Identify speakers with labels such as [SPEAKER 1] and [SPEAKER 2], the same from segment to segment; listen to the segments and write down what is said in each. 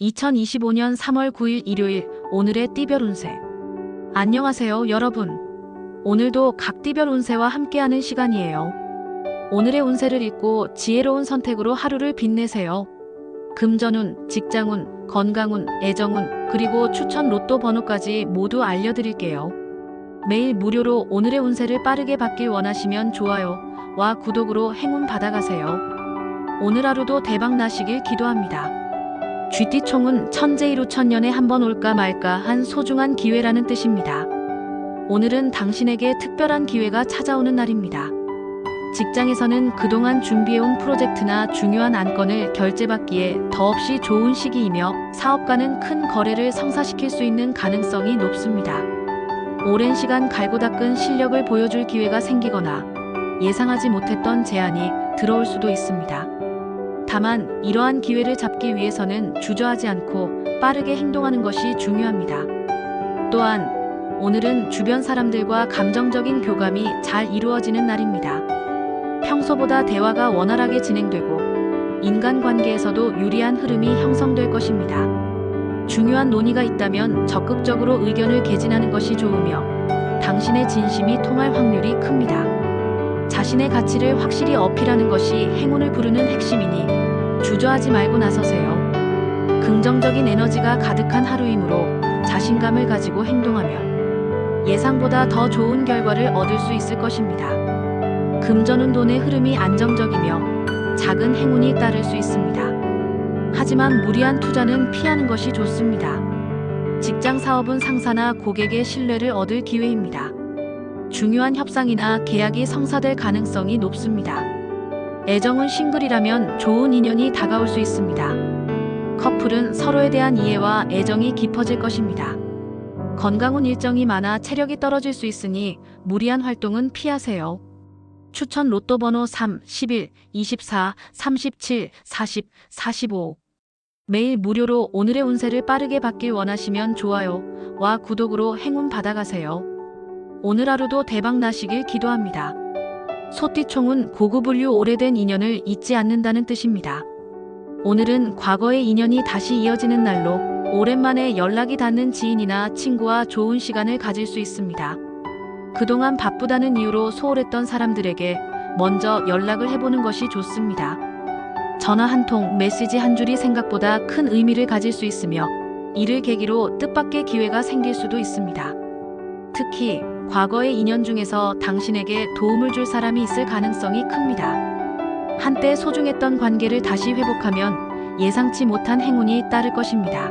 [SPEAKER 1] 2025년 3월 9일 일요일 오늘의 띠별 운세. 안녕하세요 여러분. 오늘도 각 띠별 운세와 함께하는 시간이에요. 오늘의 운세를 읽고 지혜로운 선택으로 하루를 빛내세요. 금전운, 직장운, 건강운, 애정운, 그리고 추천 로또 번호까지 모두 알려드릴게요. 매일 무료로 오늘의 운세를 빠르게 받길 원하시면 좋아요와 구독으로 행운 받아가세요. 오늘 하루도 대박 나시길 기도합니다. 쥐띠총은 천재이루 천년에 한 번 올까 말까 한 소중한 기회라는 뜻입니다. 오늘은 당신에게 특별한 기회가 찾아오는 날입니다. 직장에서는 그동안 준비해온 프로젝트나 중요한 안건을 결제받기에 더없이 좋은 시기이며 사업가는 큰 거래를 성사시킬 수 있는 가능성이 높습니다. 오랜 시간 갈고 닦은 실력을 보여줄 기회가 생기거나 예상하지 못했던 제안이 들어올 수도 있습니다. 다만 이러한 기회를 잡기 위해서는 주저하지 않고 빠르게 행동하는 것이 중요합니다. 또한 오늘은 주변 사람들과 감정적인 교감이 잘 이루어지는 날입니다. 평소보다 대화가 원활하게 진행되고 인간관계에서도 유리한 흐름이 형성될 것입니다. 중요한 논의가 있다면 적극적으로 의견을 개진하는 것이 좋으며 당신의 진심이 통할 확률이 큽니다. 자신의 가치를 확실히 어필하는 것이 행운을 부르는 핵심이니 주저하지 말고 나서세요. 긍정적인 에너지가 가득한 하루이므로 자신감을 가지고 행동하면 예상보다 더 좋은 결과를 얻을 수 있을 것입니다. 금전운 돈의 흐름이 안정적이며 작은 행운이 따를 수 있습니다. 하지만 무리한 투자는 피하는 것이 좋습니다. 직장 사업은 상사나 고객의 신뢰를 얻을 기회입니다. 중요한 협상이나 계약이 성사될 가능성이 높습니다. 애정은 싱글이라면 좋은 인연이 다가올 수 있습니다. 커플은 서로에 대한 이해와 애정이 깊어질 것입니다. 건강운 일정이 많아 체력이 떨어질 수 있으니 무리한 활동은 피하세요. 추천 로또 번호 3, 11, 24, 37, 40, 45. 매일 무료로 오늘의 운세를 빠르게 받길 원하시면 좋아요와 구독으로 행운 받아가세요. 오늘 하루도 대박 나시길 기도합니다. 소띠총은 고구분류 오래된 인연을 잊지 않는다는 뜻입니다. 오늘은 과거의 인연이 다시 이어지는 날로 오랜만에 연락이 닿는 지인이나 친구와 좋은 시간을 가질 수 있습니다. 그동안 바쁘다는 이유로 소홀했던 사람들에게 먼저 연락을 해보는 것이 좋습니다. 전화 한 통, 메시지 한 줄이 생각보다 큰 의미를 가질 수 있으며 이를 계기로 뜻밖의 기회가 생길 수도 있습니다. 특히 과거의 인연 중에서 당신에게 도움을 줄 사람이 있을 가능성이 큽니다. 한때 소중했던 관계를 다시 회복하면 예상치 못한 행운이 따를 것입니다.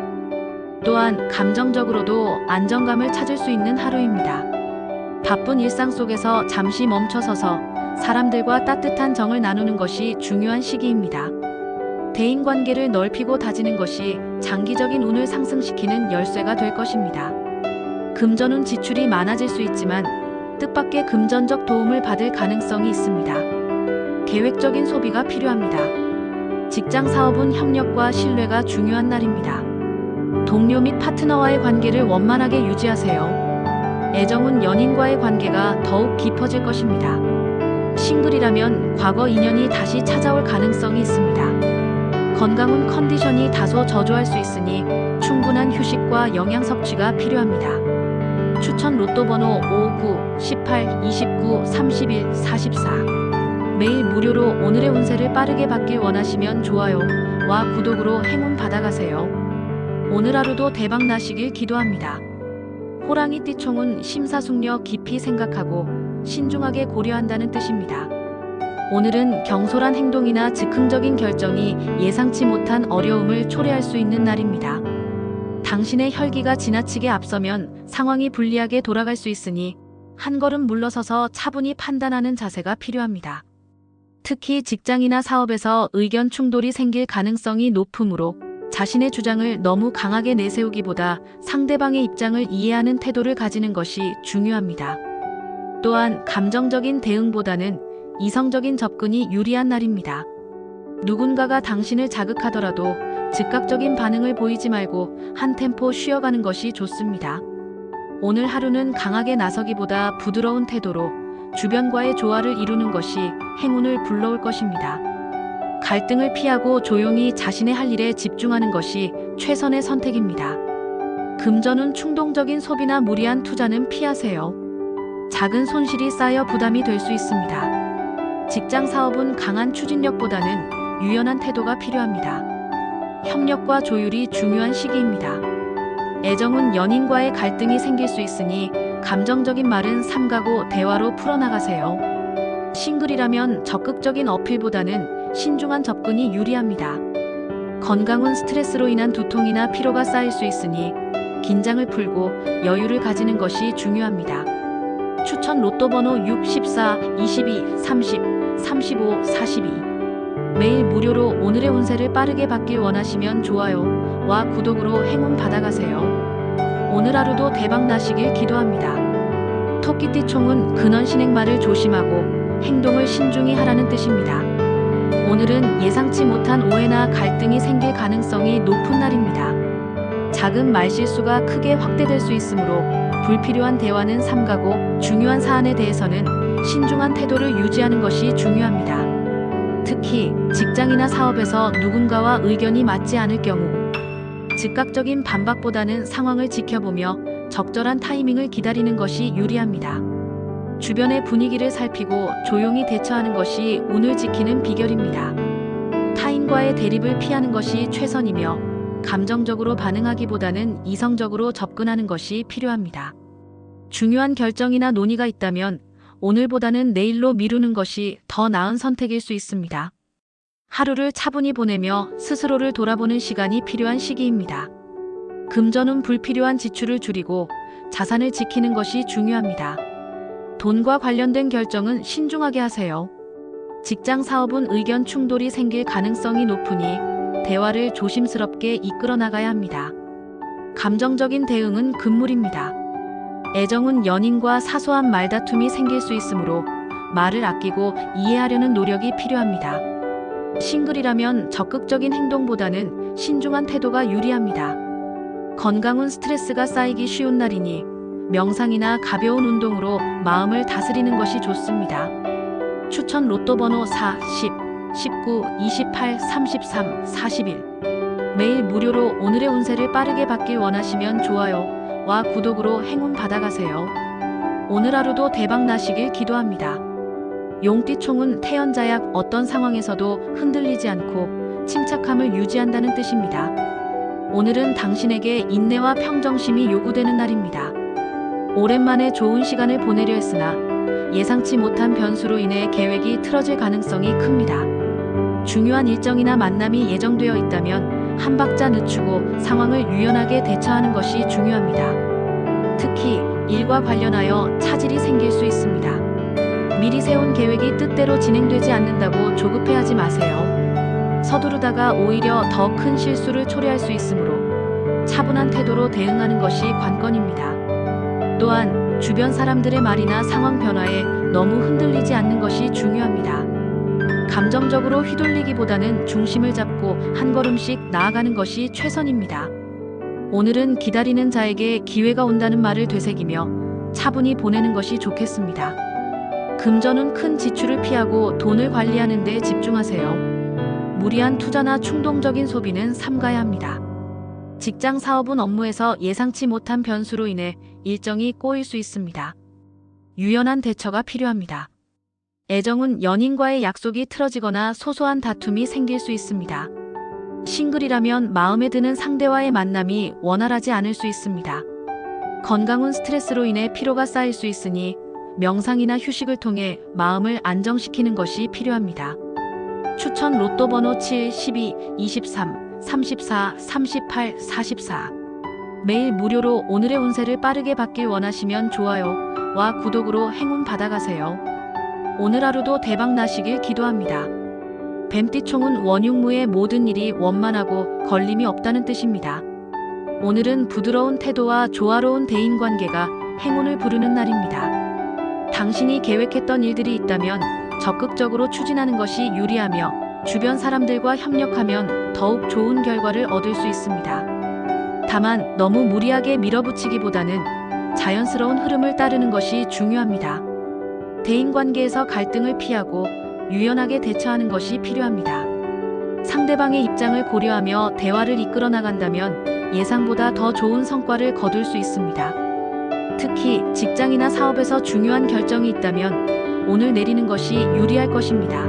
[SPEAKER 1] 또한 감정적으로도 안정감을 찾을 수 있는 하루입니다. 바쁜 일상 속에서 잠시 멈춰서서 사람들과 따뜻한 정을 나누는 것이 중요한 시기입니다. 대인관계를 넓히고 다지는 것이 장기적인 운을 상승시키는 열쇠가 될 것입니다. 금전운 지출이 많아질 수 있지만 뜻밖의 금전적 도움을 받을 가능성이 있습니다. 계획적인 소비가 필요합니다. 직장 사업은 협력과 신뢰가 중요한 날입니다. 동료 및 파트너와의 관계를 원만하게 유지하세요. 애정은 연인과의 관계가 더욱 깊어질 것입니다. 싱글이라면 과거 인연이 다시 찾아올 가능성이 있습니다. 건강은 컨디션이 다소 저조할 수 있으니 충분한 휴식과 영양 섭취가 필요합니다. 추천 로또 번호 5, 9, 18, 29, 31, 44. 매일 무료로 오늘의 운세를 빠르게 받길 원하시면 좋아요와 구독으로 행운 받아가세요. 오늘 하루도 대박 나시길 기도합니다. 호랑이 띠총은 심사숙려 깊이 생각하고 신중하게 고려한다는 뜻입니다. 오늘은 경솔한 행동이나 즉흥적인 결정이 예상치 못한 어려움을 초래할 수 있는 날입니다. 당신의 혈기가 지나치게 앞서면 상황이 불리하게 돌아갈 수 있으니 한 걸음 물러서서 차분히 판단하는 자세가 필요합니다. 특히 직장이나 사업에서 의견 충돌이 생길 가능성이 높으므로 자신의 주장을 너무 강하게 내세우기보다 상대방의 입장을 이해하는 태도를 가지는 것이 중요합니다. 또한 감정적인 대응보다는 이성적인 접근이 유리한 날입니다. 누군가가 당신을 자극하더라도 즉각적인 반응을 보이지 말고 한 템포 쉬어가는 것이 좋습니다. 오늘 하루는 강하게 나서기보다 부드러운 태도로 주변과의 조화를 이루는 것이 행운을 불러올 것입니다. 갈등을 피하고 조용히 자신의 할 일에 집중하는 것이 최선의 선택입니다. 금전운 충동적인 소비나 무리한 투자는 피하세요. 작은 손실이 쌓여 부담이 될 수 있습니다. 직장 사업은 강한 추진력보다는 유연한 태도가 필요합니다. 협력과 조율이 중요한 시기입니다. 애정은 연인과의 갈등이 생길 수 있으니 감정적인 말은 삼가고 대화로 풀어나가세요. 싱글이라면 적극적인 어필보다는 신중한 접근이 유리합니다. 건강은 스트레스로 인한 두통이나 피로가 쌓일 수 있으니 긴장을 풀고 여유를 가지는 것이 중요합니다. 추천 로또 번호 6, 14, 22, 30, 35, 42. 매일 무료로 오늘의 운세를 빠르게 받길 원하시면 좋아요와 구독으로 행운 받아가세요. 오늘 하루도 대박 나시길 기도합니다. 토끼띠 총은 근원 신행말을 조심하고 행동을 신중히 하라는 뜻입니다. 오늘은 예상치 못한 오해나 갈등이 생길 가능성이 높은 날입니다. 작은 말실수가 크게 확대될 수 있으므로 불필요한 대화는 삼가고 중요한 사안에 대해서는 신중한 태도를 유지하는 것이 중요합니다. 특히 직장이나 사업에서 누군가와 의견이 맞지 않을 경우 즉각적인 반박보다는 상황을 지켜보며 적절한 타이밍을 기다리는 것이 유리합니다. 주변의 분위기를 살피고 조용히 대처하는 것이 운을 지키는 비결입니다. 타인과의 대립을 피하는 것이 최선이며 감정적으로 반응하기보다는 이성적으로 접근하는 것이 필요합니다. 중요한 결정이나 논의가 있다면 오늘보다는 내일로 미루는 것이 더 나은 선택일 수 있습니다. 하루를 차분히 보내며 스스로를 돌아보는 시간이 필요한 시기입니다. 금전은 불필요한 지출을 줄이고 자산을 지키는 것이 중요합니다. 돈과 관련된 결정은 신중하게 하세요. 직장 사업은 의견 충돌이 생길 가능성이 높으니 대화를 조심스럽게 이끌어 나가야 합니다. 감정적인 대응은 금물입니다. 애정은 연인과 사소한 말다툼이 생길 수 있으므로 말을 아끼고 이해하려는 노력이 필요합니다. 싱글이라면 적극적인 행동보다는 신중한 태도가 유리합니다. 건강은 스트레스가 쌓이기 쉬운 날이니 명상이나 가벼운 운동으로 마음을 다스리는 것이 좋습니다. 추천 로또 번호 4, 10, 19, 28, 33, 41. 매일 무료로 오늘의 운세를 빠르게 받길 원하시면 좋아요와 구독으로 행운 받아가세요. 오늘 하루도 대박 나시길 기도합니다. 용띠 총은 태연자약, 어떤 상황에서도 흔들리지 않고 침착함을 유지한다는 뜻입니다. 오늘은 당신에게 인내와 평정심이 요구되는 날입니다. 오랜만에 좋은 시간을 보내려 했으나 예상치 못한 변수로 인해 계획이 틀어질 가능성이 큽니다. 중요한 일정이나 만남이 예정되어 있다면 한 박자 늦추고 상황을 유연하게 대처하는 것이 중요합니다. 특히 일과 관련하여 차질이 생길 수 있습니다. 미리 세운 계획이 뜻대로 진행되지 않는다고 조급해하지 마세요. 서두르다가 오히려 더 큰 실수를 초래할 수 있으므로 차분한 태도로 대응하는 것이 관건입니다. 또한 주변 사람들의 말이나 상황 변화에 너무 흔들리지 않는 것이 중요합니다. 감정적으로 휘둘리기보다는 중심을 잡고 한 걸음씩 나아가는 것이 최선입니다. 오늘은 기다리는 자에게 기회가 온다는 말을 되새기며 차분히 보내는 것이 좋겠습니다. 금전은 큰 지출을 피하고 돈을 관리하는 데 집중하세요. 무리한 투자나 충동적인 소비는 삼가야 합니다. 직장 사업은 업무에서 예상치 못한 변수로 인해 일정이 꼬일 수 있습니다. 유연한 대처가 필요합니다. 애정은 연인과의 약속이 틀어지거나 소소한 다툼이 생길 수 있습니다. 싱글이라면 마음에 드는 상대와의 만남이 원활하지 않을 수 있습니다. 건강은 스트레스로 인해 피로가 쌓일 수 있으니 명상이나 휴식을 통해 마음을 안정시키는 것이 필요합니다. 추천 로또 번호 7, 12, 23, 34, 38, 44. 매일 무료로 오늘의 운세를 빠르게 받길 원하시면 좋아요와 구독으로 행운 받아가세요. 오늘 하루도 대박 나시길 기도합니다. 뱀띠 총은 원흉무의 모든 일이 원만하고 걸림이 없다는 뜻입니다. 오늘은 부드러운 태도와 조화로운 대인관계가 행운을 부르는 날입니다. 당신이 계획했던 일들이 있다면 적극적으로 추진하는 것이 유리하며 주변 사람들과 협력하면 더욱 좋은 결과를 얻을 수 있습니다. 다만 너무 무리하게 밀어붙이기보다는 자연스러운 흐름을 따르는 것이 중요합니다. 대인관계에서 갈등을 피하고 유연하게 대처하는 것이 필요합니다. 상대방의 입장을 고려하며 대화를 이끌어 나간다면 예상보다 더 좋은 성과를 거둘 수 있습니다. 특히 직장이나 사업에서 중요한 결정이 있다면 오늘 내리는 것이 유리할 것입니다.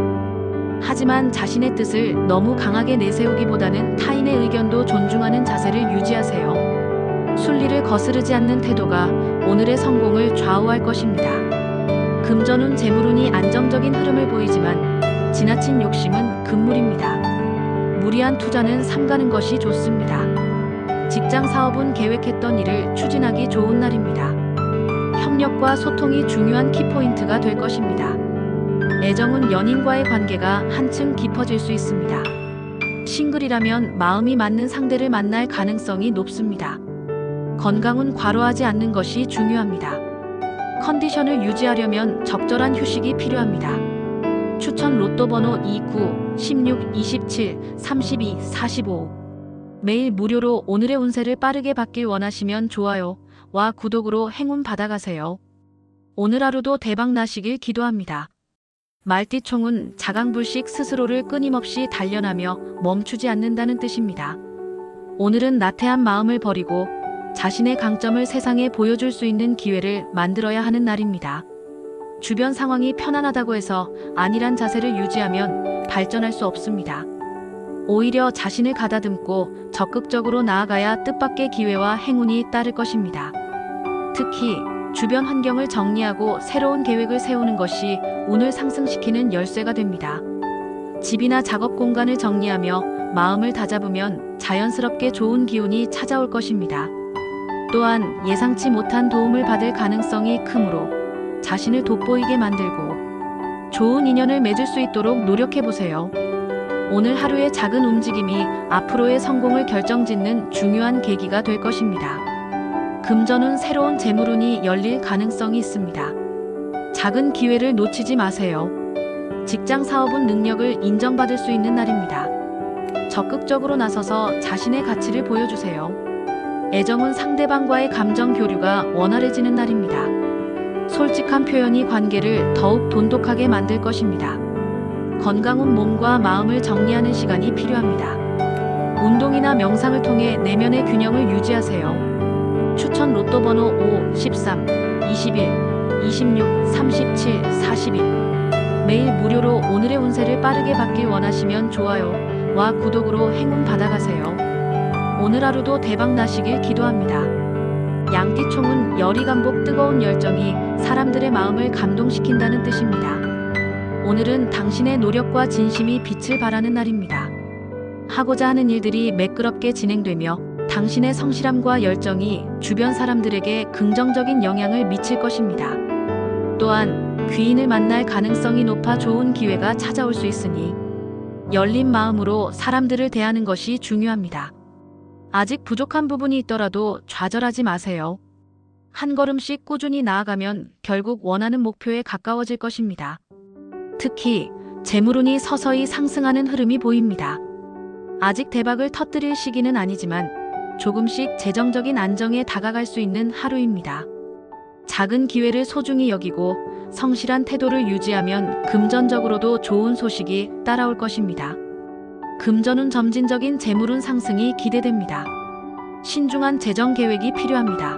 [SPEAKER 1] 하지만 자신의 뜻을 너무 강하게 내세우기보다는 타인의 의견도 존중하는 자세를 유지하세요. 순리를 거스르지 않는 태도가 오늘의 성공을 좌우할 것입니다. 금전운 재물운이 안정적인 흐름을 보이지만 지나친 욕심은 금물입니다. 무리한 투자는 삼가는 것이 좋습니다. 직장 사업은 계획했던 일을 추진하기 좋은 날입니다. 협력과 소통이 중요한 키포인트가 될 것입니다. 애정은 연인과의 관계가 한층 깊어질 수 있습니다. 싱글이라면 마음이 맞는 상대를 만날 가능성이 높습니다. 건강은 과로하지 않는 것이 중요합니다. 컨디션을 유지하려면 적절한 휴식이 필요합니다. 추천 로또 번호 29, 16, 27, 32, 45. 매일 무료로 오늘의 운세를 빠르게 받길 원하시면 좋아요와 구독으로 행운 받아가세요. 오늘 하루도 대박 나시길 기도합니다. 말띠총은 자강불식 스스로를 끊임없이 단련하며 멈추지 않는다는 뜻입니다. 오늘은 나태한 마음을 버리고 자신의 강점을 세상에 보여줄 수 있는 기회를 만들어야 하는 날입니다. 주변 상황이 편안하다고 해서 안일한 자세를 유지하면 발전할 수 없습니다. 오히려 자신을 가다듬고 적극적으로 나아가야 뜻밖의 기회와 행운이 따를 것입니다. 특히 주변 환경을 정리하고 새로운 계획을 세우는 것이 운을 상승시키는 열쇠가 됩니다. 집이나 작업 공간을 정리하며 마음을 다잡으면 자연스럽게 좋은 기운이 찾아올 것입니다. 또한 예상치 못한 도움을 받을 가능성이 크므로 자신을 돋보이게 만들고 좋은 인연을 맺을 수 있도록 노력해보세요. 오늘 하루의 작은 움직임이 앞으로의 성공을 결정짓는 중요한 계기가 될 것입니다. 금전운 새로운 재물운이 열릴 가능성이 있습니다. 작은 기회를 놓치지 마세요. 직장 사업은 능력을 인정받을 수 있는 날입니다. 적극적으로 나서서 자신의 가치를 보여주세요. 애정은 상대방과의 감정 교류가 원활해지는 날입니다. 솔직한 표현이 관계를 더욱 돈독하게 만들 것입니다. 건강은 몸과 마음을 정리하는 시간이 필요합니다. 운동이나 명상을 통해 내면의 균형을 유지하세요. 추천 로또 번호 5, 13, 21, 26, 37, 42. 매일 무료로 오늘의 운세를 빠르게 받길 원하시면 좋아요와 구독으로 행운 받아가세요. 오늘 하루도 대박 나시길 기도합니다. 양띠총은 열이감복 뜨거운 열정이 사람들의 마음을 감동시킨다는 뜻입니다. 오늘은 당신의 노력과 진심이 빛을 발하는 날입니다. 하고자 하는 일들이 매끄럽게 진행되며 당신의 성실함과 열정이 주변 사람들에게 긍정적인 영향을 미칠 것입니다. 또한 귀인을 만날 가능성이 높아 좋은 기회가 찾아올 수 있으니 열린 마음으로 사람들을 대하는 것이 중요합니다. 아직 부족한 부분이 있더라도 좌절하지 마세요. 한 걸음씩 꾸준히 나아가면 결국 원하는 목표에 가까워질 것입니다. 특히 재물운이 서서히 상승하는 흐름이 보입니다. 아직 대박을 터뜨릴 시기는 아니지만 조금씩 재정적인 안정에 다가갈 수 있는 하루입니다. 작은 기회를 소중히 여기고 성실한 태도를 유지하면 금전적으로도 좋은 소식이 따라올 것입니다. 금전운 점진적인 재물운 상승이 기대됩니다. 신중한 재정 계획이 필요합니다.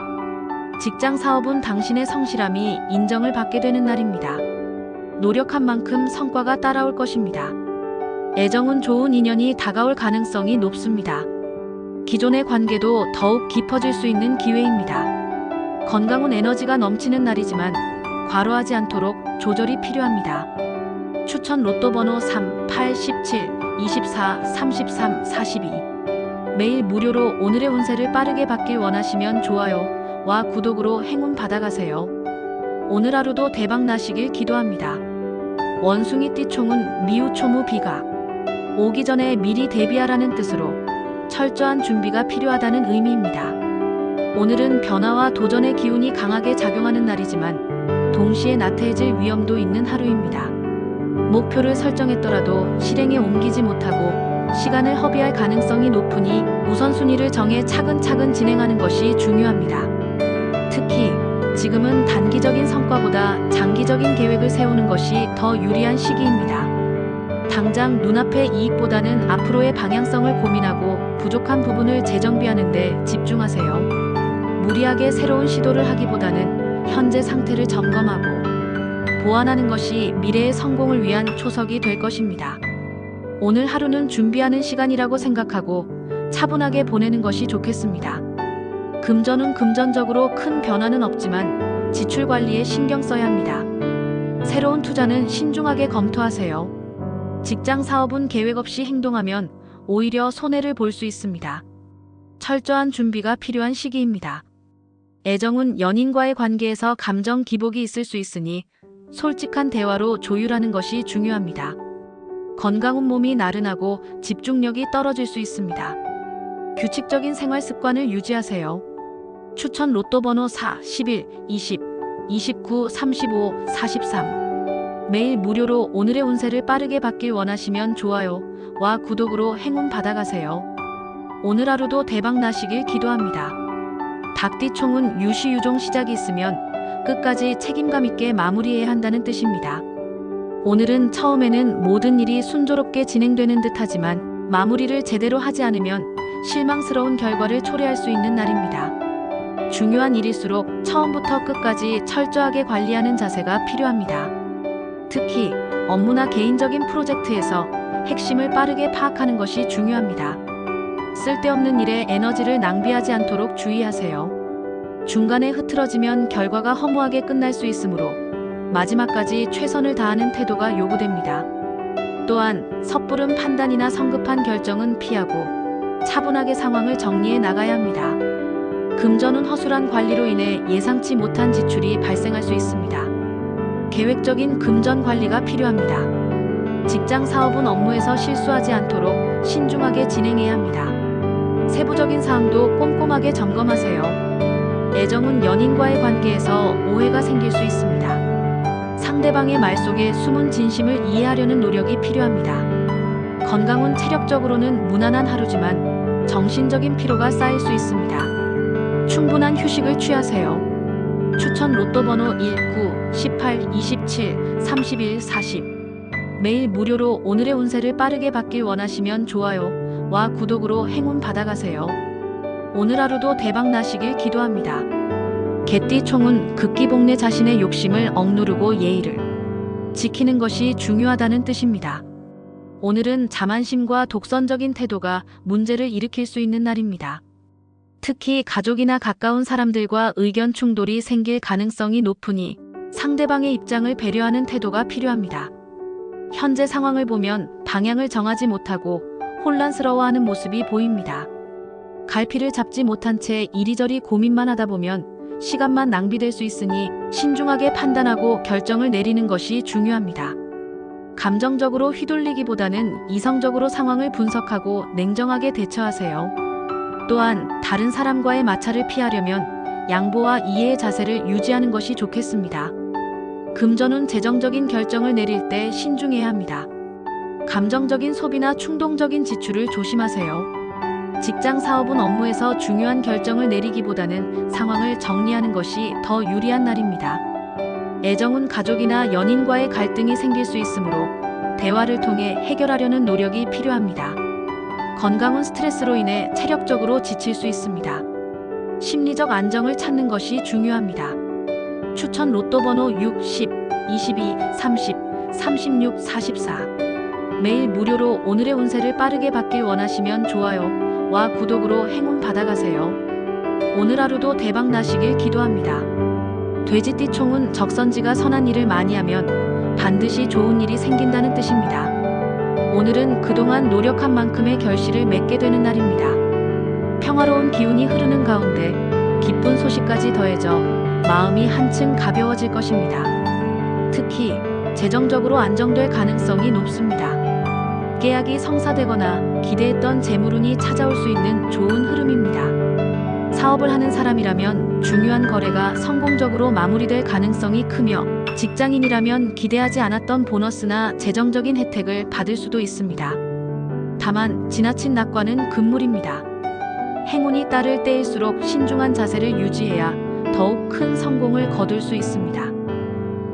[SPEAKER 1] 직장 사업은 당신의 성실함이 인정을 받게 되는 날입니다. 노력한 만큼 성과가 따라올 것입니다. 애정은 좋은 인연이 다가올 가능성이 높습니다. 기존의 관계도 더욱 깊어질 수 있는 기회입니다. 건강은 에너지가 넘치는 날이지만 과로하지 않도록 조절이 필요합니다. 추천 로또 번호 3, 8, 17, 24, 33, 42. 매일 무료로 오늘의 운세를 빠르게 받길 원하시면 좋아요와 구독으로 행운 받아가세요. 오늘 하루도 대박 나시길 기도합니다. 원숭이 띠총은 미우초무 비가 오기 전에 미리 대비하라는 뜻으로 철저한 준비가 필요하다는 의미입니다. 오늘은 변화와 도전의 기운이 강하게 작용하는 날이지만 동시에 나태해질 위험도 있는 하루입니다. 목표를 설정했더라도 실행에 옮기지 못하고 시간을 허비할 가능성이 높으니 우선순위를 정해 차근차근 진행하는 것이 중요합니다. 특히 지금은 단기적인 성과보다 장기적인 계획을 세우는 것이 더 유리한 시기입니다. 당장 눈앞의 이익보다는 앞으로의 방향성을 고민하고 부족한 부분을 재정비하는 데 집중하세요. 무리하게 새로운 시도를 하기보다는 현재 상태를 점검하고 보완하는 것이 미래의 성공을 위한 초석이 될 것입니다. 오늘 하루는 준비하는 시간이라고 생각하고 차분하게 보내는 것이 좋겠습니다. 금전은 금전적으로 큰 변화는 없지만 지출 관리에 신경 써야 합니다. 새로운 투자는 신중하게 검토하세요. 직장 사업은 계획 없이 행동하면 오히려 손해를 볼 수 있습니다. 철저한 준비가 필요한 시기입니다. 애정은 연인과의 관계에서 감정 기복이 있을 수 있으니 솔직한 대화로 조율하는 것이 중요합니다. 건강은 몸이 나른하고 집중력이 떨어질 수 있습니다. 규칙적인 생활 습관을 유지하세요. 추천 로또 번호 4, 11, 20, 29, 35, 43. 매일 무료로 오늘의 운세를 빠르게 받길 원하시면 좋아요와 구독으로 행운 받아가세요. 오늘 하루도 대박 나시길 기도합니다. 닭띠총은 유시유종 시작이 있으면 끝까지 책임감 있게 마무리해야 한다는 뜻입니다. 오늘은 처음에는 모든 일이 순조롭게 진행되는 듯하지만 마무리를 제대로 하지 않으면 실망스러운 결과를 초래할 수 있는 날입니다. 중요한 일일수록 처음부터 끝까지 철저하게 관리하는 자세가 필요합니다. 특히 업무나 개인적인 프로젝트에서 핵심을 빠르게 파악하는 것이 중요합니다. 쓸데없는 일에 에너지를 낭비하지 않도록 주의하세요. 중간에 흐트러지면 결과가 허무하게 끝날 수 있으므로 마지막까지 최선을 다하는 태도가 요구됩니다. 또한 섣부른 판단이나 성급한 결정은 피하고 차분하게 상황을 정리해 나가야 합니다. 금전은 허술한 관리로 인해 예상치 못한 지출이 발생할 수 있습니다. 계획적인 금전 관리가 필요합니다. 직장 사업은 업무에서 실수하지 않도록 신중하게 진행해야 합니다. 세부적인 사항도 꼼꼼하게 점검하세요. 애정은 연인과의 관계에서 오해가 생길 수 있습니다. 상대방의 말 속에 숨은 진심을 이해하려는 노력이 필요합니다. 건강은 체력적으로는 무난한 하루지만 정신적인 피로가 쌓일 수 있습니다. 충분한 휴식을 취하세요. 추천 로또 번호 1, 9, 18, 27, 31, 40. 매일 무료로 오늘의 운세를 빠르게 받길 원하시면 좋아요와 구독으로 행운 받아가세요. 오늘 하루도 대박 나시길 기도합니다. 개띠총은 극기복내 자신의 욕심을 억누르고 예의를 지키는 것이 중요하다는 뜻입니다. 오늘은 자만심과 독선적인 태도가 문제를 일으킬 수 있는 날입니다. 특히 가족이나 가까운 사람들과 의견 충돌이 생길 가능성이 높으니 상대방의 입장을 배려하는 태도가 필요합니다. 현재 상황을 보면 방향을 정하지 못하고 혼란스러워하는 모습이 보입니다. 갈피를 잡지 못한 채 이리저리 고민만 하다 보면 시간만 낭비될 수 있으니 신중하게 판단하고 결정을 내리는 것이 중요합니다. 감정적으로 휘둘리기보다는 이성적으로 상황을 분석하고 냉정하게 대처하세요. 또한 다른 사람과의 마찰을 피하려면 양보와 이해의 자세를 유지하는 것이 좋겠습니다. 금전은 재정적인 결정을 내릴 때 신중해야 합니다. 감정적인 소비나 충동적인 지출을 조심하세요. 직장 사업은 업무에서 중요한 결정을 내리기보다는 상황을 정리하는 것이 더 유리한 날입니다. 애정은 가족이나 연인과의 갈등이 생길 수 있으므로 대화를 통해 해결하려는 노력이 필요합니다. 건강은 스트레스로 인해 체력적으로 지칠 수 있습니다. 심리적 안정을 찾는 것이 중요합니다. 추천 로또 번호 6, 10, 22, 30, 36, 44. 매일 무료로 오늘의 운세를 빠르게 받길 원하시면 좋아요와 구독으로 행운 받아가세요. 오늘 하루도 대박 나시길 기도합니다. 돼지띠총은 적선지가 선한 일을 많이 하면 반드시 좋은 일이 생긴다는 뜻입니다. 오늘은 그동안 노력한 만큼의 결실을 맺게 되는 날입니다. 평화로운 기운이 흐르는 가운데 기쁜 소식까지 더해져 마음이 한층 가벼워질 것입니다. 특히 재정적으로 안정될 가능성이 높습니다. 계약이 성사되거나 기대했던 재물운이 찾아올 수 있는 좋은 흐름입니다. 사업을 하는 사람이라면 중요한 거래가 성공적으로 마무리될 가능성이 크며 직장인이라면 기대하지 않았던 보너스나 재정적인 혜택을 받을 수도 있습니다. 다만 지나친 낙관은 금물입니다. 행운이 따를 때일수록 신중한 자세를 유지해야 더욱 큰 성공을 거둘 수 있습니다.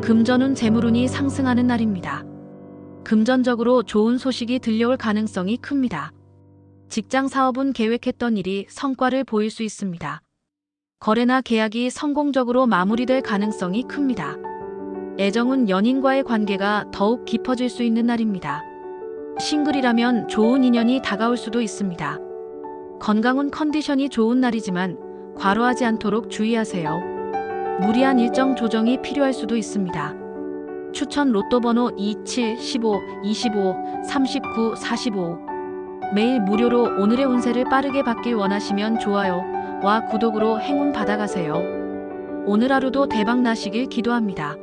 [SPEAKER 1] 금전운 재물운이 상승하는 날입니다. 금전적으로 좋은 소식이 들려올 가능성이 큽니다. 직장 사업은 계획했던 일이 성과를 보일 수 있습니다. 거래나 계약이 성공적으로 마무리될 가능성이 큽니다. 애정은 연인과의 관계가 더욱 깊어질 수 있는 날입니다. 싱글이라면 좋은 인연이 다가올 수도 있습니다. 건강은 컨디션이 좋은 날이지만 과로하지 않도록 주의하세요. 무리한 일정 조정이 필요할 수도 있습니다. 추천 로또 번호 27, 15, 25, 39, 45. 매일 무료로 오늘의 운세를 빠르게 받길 원하시면 좋아요와 구독으로 행운 받아가세요. 오늘 하루도 대박 나시길 기도합니다.